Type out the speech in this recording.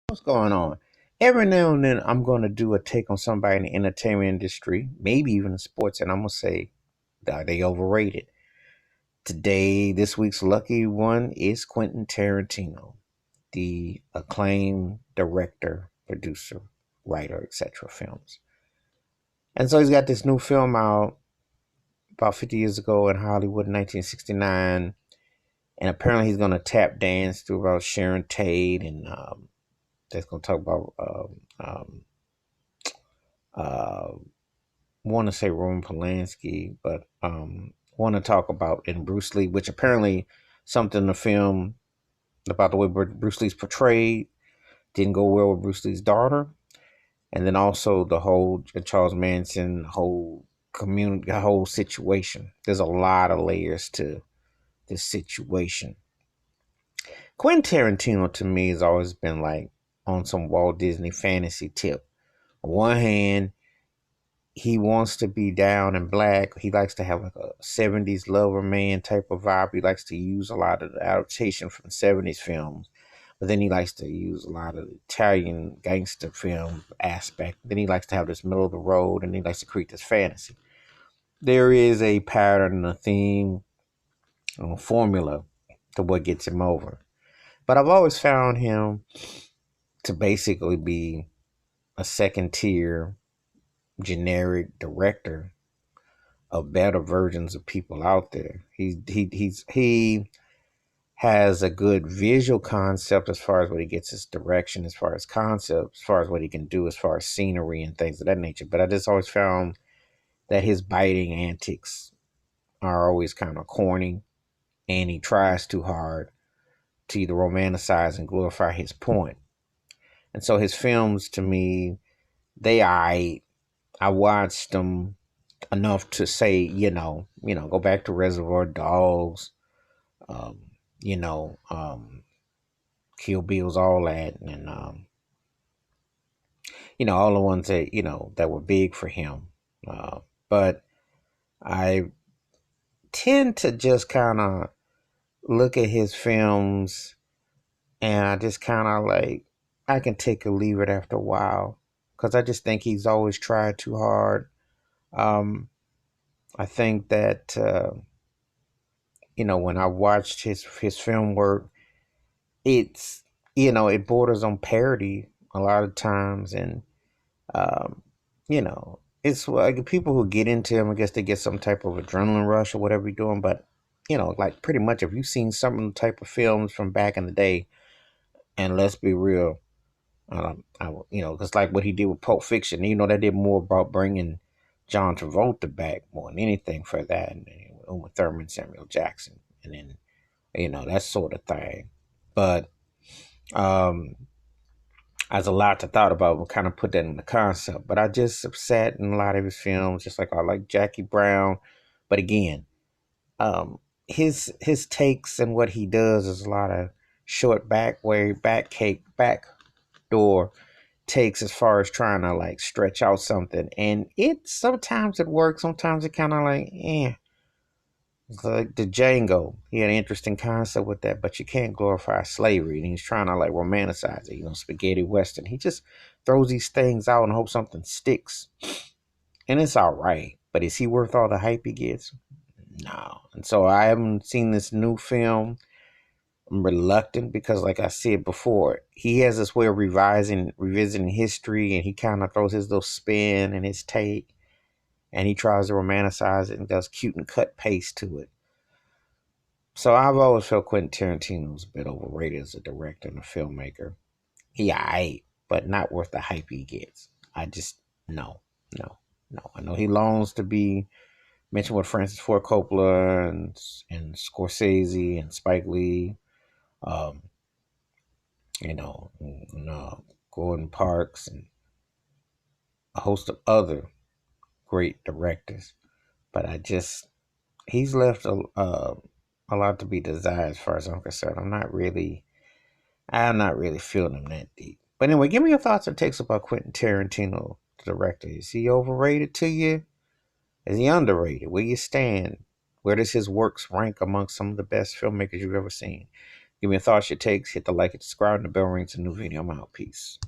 What's going on? Every now and then, I'm going to do a take on somebody in the entertainment industry, maybe even sports, and I'm going to say, are they overrated? Today, this week's lucky one is Quentin Tarantino, the acclaimed director, producer, writer, etc. films. And so he's got this new film out about 50 years ago in Hollywood in 1969. And apparently he's going to tap dance through about Sharon Tate and that's going to talk about uh, want to say Roman Polanski, but want to talk about in Bruce Lee, which apparently something in the film about the way Bruce Lee's portrayed didn't go well with Bruce Lee's daughter, and then also the whole Charles Manson whole community, whole situation. There's a lot of layers to this situation. Quentin Tarantino to me has always been like on some Walt Disney fantasy tip. On one hand, he wants to be down and black. He likes to have like a 70s lover man type of vibe. He likes to use a lot of the adaptation from 70s films. But then he likes to use a lot of the Italian gangster film aspect. Then he likes to have this middle of the road and he likes to create this fantasy. There is a pattern, a theme, a formula to what gets him over. But I've always found him to basically be a second tier generic director of better versions of people out there. He has a good visual concept as far as what he gets his direction, as far as concept, as far as what he can do, as far as scenery and things of that nature. But I just always found that his biting antics are always kind of corny, and he tries too hard to either romanticize and glorify his point. And so his films, to me, I watched them enough to say, go back to Reservoir Dogs, um, you know, Kill Bill's, all that, and all the ones that that were big for him. But I tend to just kind of look at his films, and I just kind of like I can take or leave it after a while because I just think he's always tried too hard. Um, I think that when I watched his film work, it's it borders on parody a lot of times, and it's like people who get into him, I guess they get some type of adrenaline rush or whatever you're doing. But like pretty much if you've seen some type of films from back in the day, and let's be real, because like what he did with Pulp Fiction, that did more about bringing John Travolta back more than anything for that, and Uma Thurman, Samuel Jackson, and then that sort of thing. But um, there's a lot to thought about. We'll kind of put that in the concept, but I just upset in a lot of his films, just like I like Jackie Brown. But again, his takes and what he does is a lot of short back door takes as far as trying to like stretch out something, and it sometimes it works, sometimes it kind of like It's like the Django. He had an interesting concept with that, but you can't glorify slavery. And he's trying to like romanticize it, spaghetti western. He just throws these things out and hopes something sticks. And it's all right. But is he worth all the hype he gets? No. And so I haven't seen this new film. I'm reluctant because, like I said before, he has this way of revisiting history, and he kind of throws his little spin and his take, and he tries to romanticize it and does cute and cut paste to it. So I've always felt Quentin Tarantino's a bit overrated as a director and a filmmaker. He aight, but not worth the hype he gets. I just no, no, no. I know he longs to be mentioned with Francis Ford Coppola and Scorsese and Spike Lee, um, Gordon Parks and a host of other great directors. But he's left a lot to be desired as far as I'm concerned. I'm not really feeling him that deep. But anyway, give me your thoughts and takes about Quentin Tarantino, the director. Is he overrated to you? Is he underrated? Where you stand? Where does his works rank among some of the best filmmakers you've ever seen? Give me your thoughts, your takes. Hit the like, hit the subscribe, and the bell rings. A new video. I'm out. Peace.